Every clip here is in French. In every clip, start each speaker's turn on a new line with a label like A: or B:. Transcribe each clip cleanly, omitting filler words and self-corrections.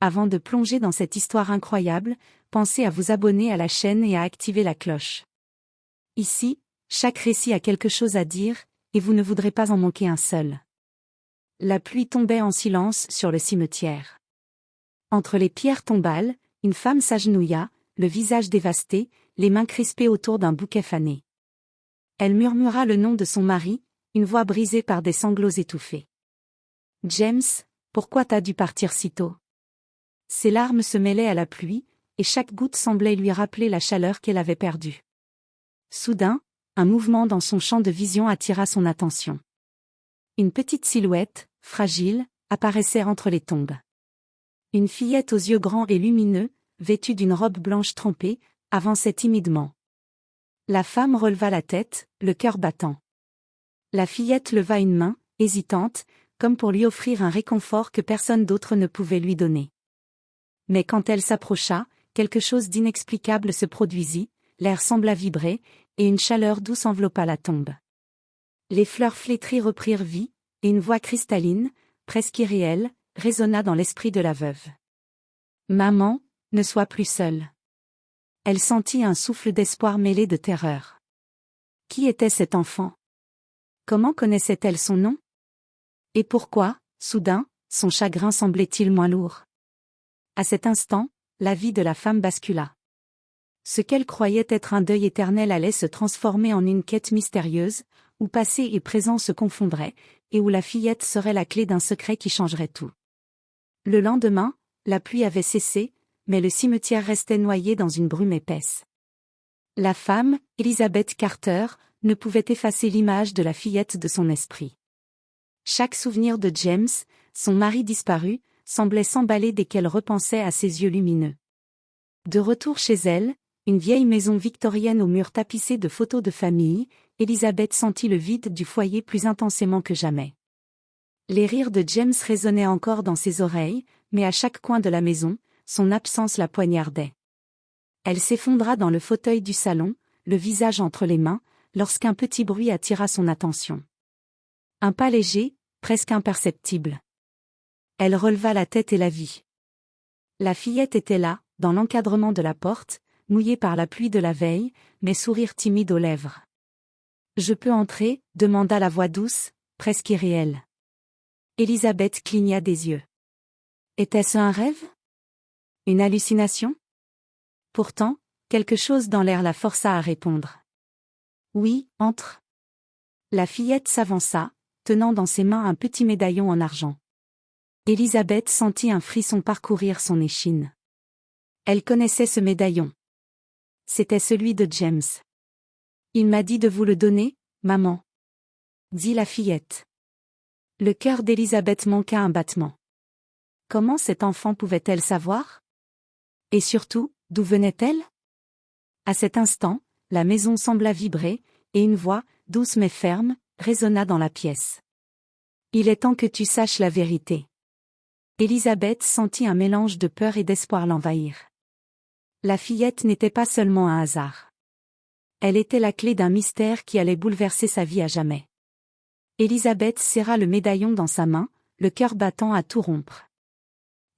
A: avant de plonger dans cette histoire incroyable, pensez à vous abonner à la chaîne et à activer la cloche. Ici, chaque récit a quelque chose à dire, et vous ne voudrez pas en manquer un seul. La pluie tombait en silence sur le cimetière. Entre les pierres tombales, une femme s'agenouilla, le visage dévasté, les mains crispées autour d'un bouquet fané. Elle murmura le nom de son mari, une voix brisée par des sanglots étouffés. « James, pourquoi t'as dû partir si tôt ?» Ses larmes se mêlaient à la pluie, et chaque goutte semblait lui rappeler la chaleur qu'elle avait perdue. Soudain, un mouvement dans son champ de vision attira son attention. Une petite silhouette, fragile, apparaissait entre les tombes. Une fillette aux yeux grands et lumineux, vêtue d'une robe blanche trempée, avançait timidement. La femme releva la tête, le cœur battant. La fillette leva une main, hésitante, comme pour lui offrir un réconfort que personne d'autre ne pouvait lui donner. Mais quand elle s'approcha, quelque chose d'inexplicable se produisit, l'air sembla vibrer, et une chaleur douce enveloppa la tombe. Les fleurs flétries reprirent vie, et une voix cristalline, presque irréelle, résonna dans l'esprit de la veuve. « Maman, ne sois plus seule. » Elle sentit un souffle d'espoir mêlé de terreur. Qui était cet enfant? Comment connaissait-elle son nom? Et pourquoi, soudain, son chagrin semblait-il moins lourd? À cet instant, la vie de la femme bascula. Ce qu'elle croyait être un deuil éternel allait se transformer en une quête mystérieuse, où passé et présent se confondraient, et où la fillette serait la clé d'un secret qui changerait tout. Le lendemain, la pluie avait cessé, mais le cimetière restait noyé dans une brume épaisse. La femme, Elizabeth Carter, ne pouvait effacer l'image de la fillette de son esprit. Chaque souvenir de James, son mari disparu, semblait s'emballer dès qu'elle repensait à ses yeux lumineux. De retour chez elle, une vieille maison victorienne aux murs tapissés de photos de famille, Elizabeth sentit le vide du foyer plus intensément que jamais. Les rires de James résonnaient encore dans ses oreilles, mais à chaque coin de la maison, son absence la poignardait. Elle s'effondra dans le fauteuil du salon, le visage entre les mains, lorsqu'un petit bruit attira son attention. Un pas léger, presque imperceptible. Elle releva la tête et la vit. La fillette était là, dans l'encadrement de la porte, mouillée par la pluie de la veille, mais sourire timide aux lèvres. « Je peux entrer ?» demanda la voix douce, presque irréelle. Elizabeth cligna des yeux. Était-ce un rêve? Une hallucination? Pourtant, quelque chose dans l'air la força à répondre. « Oui, entre. » La fillette s'avança, tenant dans ses mains un petit médaillon en argent. Elizabeth sentit un frisson parcourir son échine. Elle connaissait ce médaillon. C'était celui de James. « Il m'a dit de vous le donner, maman. » dit la fillette. Le cœur d'Elizabeth manqua un battement. Comment cet enfant pouvait-elle savoir? Et surtout, d'où venait-elle? À cet instant, la maison sembla vibrer, et une voix, douce mais ferme, résonna dans la pièce. « Il est temps que tu saches la vérité. » Elizabeth sentit un mélange de peur et d'espoir l'envahir. La fillette n'était pas seulement un hasard. Elle était la clé d'un mystère qui allait bouleverser sa vie à jamais. Elizabeth serra le médaillon dans sa main, le cœur battant à tout rompre.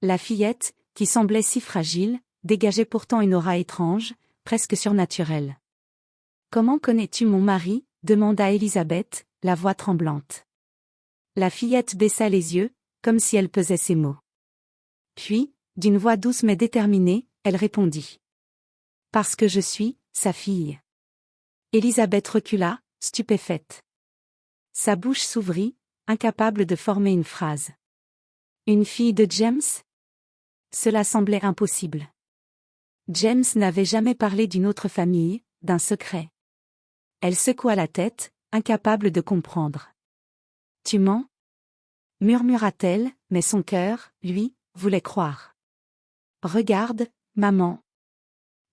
A: La fillette, qui semblait si fragile, dégageait pourtant une aura étrange, presque surnaturelle. « Comment connais-tu mon mari ?» demanda Elizabeth, la voix tremblante. La fillette baissa les yeux, comme si elle pesait ses mots. Puis, d'une voix douce mais déterminée, elle répondit. « Parce que je suis sa fille. » Elizabeth recula, stupéfaite. Sa bouche s'ouvrit, incapable de former une phrase. Une fille de James? Cela semblait impossible. James n'avait jamais parlé d'une autre famille, d'un secret. Elle secoua la tête, incapable de comprendre. « Tu mens ?» murmura-t-elle, mais son cœur, lui, voulait croire. « Regarde, maman. »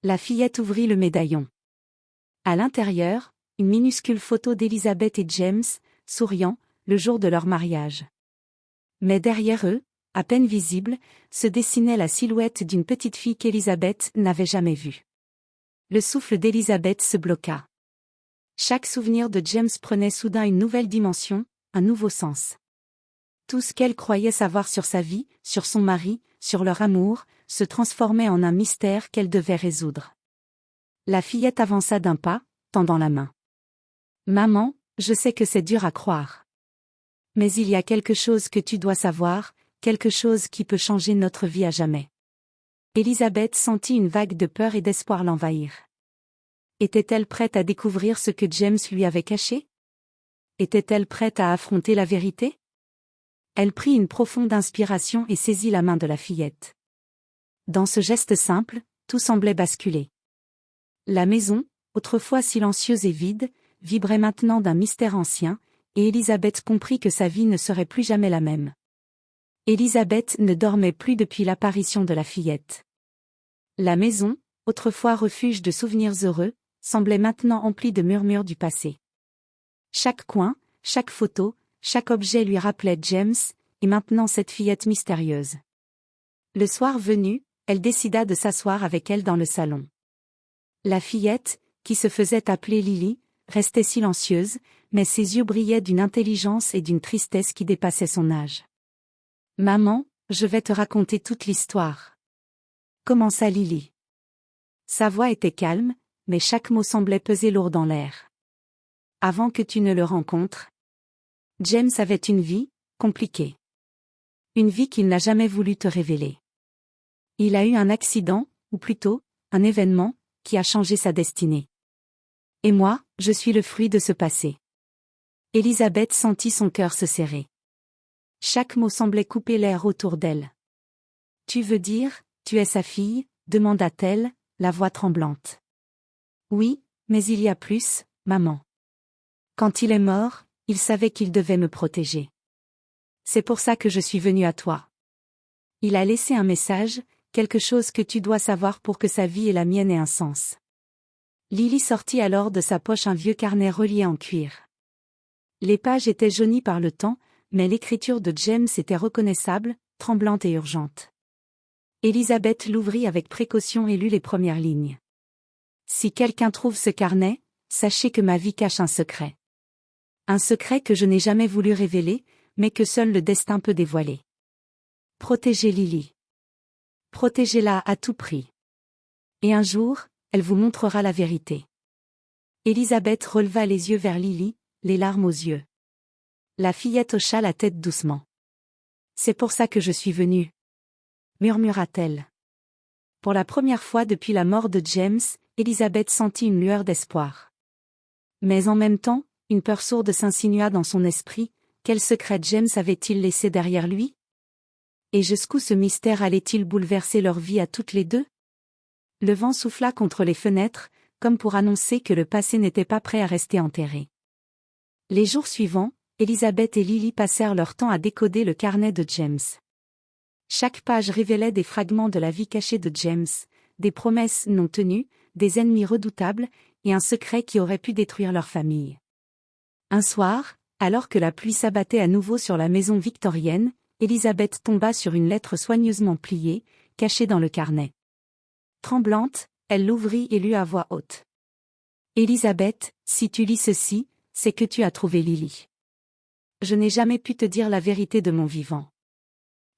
A: La fillette ouvrit le médaillon. À l'intérieur, une minuscule photo d'Elizabeth et James, souriant, le jour de leur mariage. Mais derrière eux, à peine visible, se dessinait la silhouette d'une petite fille qu'Elizabeth n'avait jamais vue. Le souffle d'Elizabeth se bloqua. Chaque souvenir de James prenait soudain une nouvelle dimension, un nouveau sens. Tout ce qu'elle croyait savoir sur sa vie, sur son mari, sur leur amour, se transformait en un mystère qu'elle devait résoudre. La fillette avança d'un pas, tendant la main. « Maman, je sais que c'est dur à croire. Mais il y a quelque chose que tu dois savoir, quelque chose qui peut changer notre vie à jamais. » Elisabeth sentit une vague de peur et d'espoir l'envahir. Était-elle prête à découvrir ce que James lui avait caché? Était-elle prête à affronter la vérité? Elle prit une profonde inspiration et saisit la main de la fillette. Dans ce geste simple, tout semblait basculer. La maison, autrefois silencieuse et vide, vibrait maintenant d'un mystère ancien, et Elisabeth comprit que sa vie ne serait plus jamais la même. Elisabeth ne dormait plus depuis l'apparition de la fillette. La maison, autrefois refuge de souvenirs heureux, semblait maintenant emplie de murmures du passé. Chaque coin, chaque photo, chaque objet lui rappelait James, et maintenant cette fillette mystérieuse. Le soir venu, elle décida de s'asseoir avec elle dans le salon. La fillette, qui se faisait appeler Lily, restait silencieuse, mais ses yeux brillaient d'une intelligence et d'une tristesse qui dépassaient son âge. « Maman, je vais te raconter toute l'histoire. » commença Lily. Sa voix était calme, mais chaque mot semblait peser lourd dans l'air. « Avant que tu ne le rencontres, James avait une vie, compliquée. Une vie qu'il n'a jamais voulu te révéler. Il a eu un accident, ou plutôt, un événement, qui a changé sa destinée. Et moi, je suis le fruit de ce passé. » Elisabeth sentit son cœur se serrer. Chaque mot semblait couper l'air autour d'elle. « Tu veux dire, tu es sa fille ?» demanda-t-elle, la voix tremblante. « Oui, mais il y a plus, maman. Quand il est mort, il savait qu'il devait me protéger. C'est pour ça que je suis venue à toi. Il a laissé un message, quelque chose que tu dois savoir pour que sa vie et la mienne aient un sens. » Lily sortit alors de sa poche un vieux carnet relié en cuir. Les pages étaient jaunies par le temps, mais l'écriture de James était reconnaissable, tremblante et urgente. Elisabeth l'ouvrit avec précaution et lut les premières lignes. « Si quelqu'un trouve ce carnet, sachez que ma vie cache un secret. Un secret que je n'ai jamais voulu révéler, mais que seul le destin peut dévoiler. Protégez Lily. Protégez-la à tout prix. Et un jour, elle vous montrera la vérité. » Elisabeth releva les yeux vers Lily, les larmes aux yeux. La fillette hocha la tête doucement. « C'est pour ça que je suis venue. » murmura-t-elle. Pour la première fois depuis la mort de James, Elisabeth sentit une lueur d'espoir. Mais en même temps, une peur sourde s'insinua dans son esprit. Quel secret James avait-il laissé derrière lui? Et jusqu'où ce mystère allait-il bouleverser leur vie à toutes les deux? Le vent souffla contre les fenêtres, comme pour annoncer que le passé n'était pas prêt à rester enterré. Les jours suivants, Elisabeth et Lily passèrent leur temps à décoder le carnet de James. Chaque page révélait des fragments de la vie cachée de James, des promesses non tenues, des ennemis redoutables, et un secret qui aurait pu détruire leur famille. Un soir, alors que la pluie s'abattait à nouveau sur la maison victorienne, Elisabeth tomba sur une lettre soigneusement pliée, cachée dans le carnet. Tremblante, elle l'ouvrit et lut à voix haute. « Elisabeth, si tu lis ceci, c'est que tu as trouvé Lily. Je n'ai jamais pu te dire la vérité de mon vivant.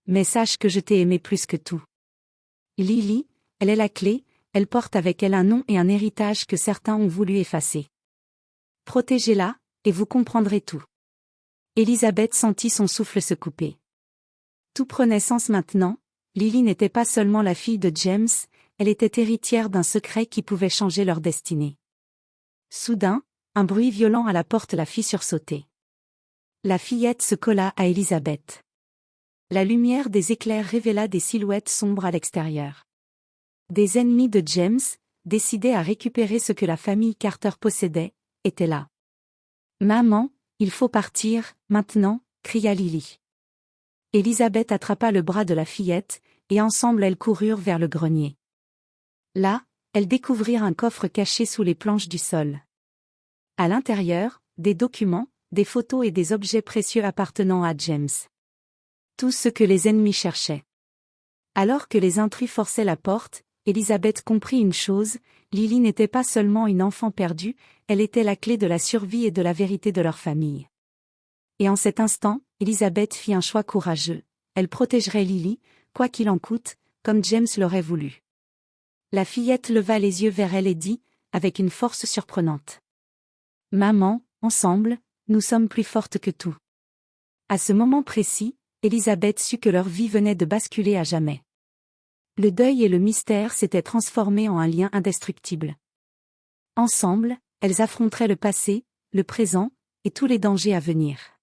A: Mais sache que je t'ai aimé plus que tout. Lily, elle est la clé, elle porte avec elle un nom et un héritage que certains ont voulu effacer. Protégez-la, et vous comprendrez tout. » Elisabeth sentit son souffle se couper. Tout prenait sens maintenant. Lily n'était pas seulement la fille de James, elle était héritière d'un secret qui pouvait changer leur destinée. Soudain, un bruit violent à la porte la fit sursauter. La fillette se colla à Elisabeth. La lumière des éclairs révéla des silhouettes sombres à l'extérieur. Des ennemis de James, décidés à récupérer ce que la famille Carter possédait, étaient là. « Maman, il faut partir, maintenant !» cria Lily. Elisabeth attrapa le bras de la fillette, et ensemble elles coururent vers le grenier. Là, elles découvrirent un coffre caché sous les planches du sol. À l'intérieur, des documents, des photos et des objets précieux appartenant à James. Tout ce que les ennemis cherchaient. Alors que les intrus forçaient la porte, Elisabeth comprit une chose, Lily n'était pas seulement une enfant perdue, elle était la clé de la survie et de la vérité de leur famille. Et en cet instant, Elisabeth fit un choix courageux. Elle protégerait Lily, quoi qu'il en coûte, comme James l'aurait voulu. La fillette leva les yeux vers elle et dit, avec une force surprenante. « Maman, ensemble, nous sommes plus fortes que tout. » À ce moment précis, Elisabeth sut que leur vie venait de basculer à jamais. Le deuil et le mystère s'étaient transformés en un lien indestructible. Ensemble, elles affronteraient le passé, le présent, et tous les dangers à venir.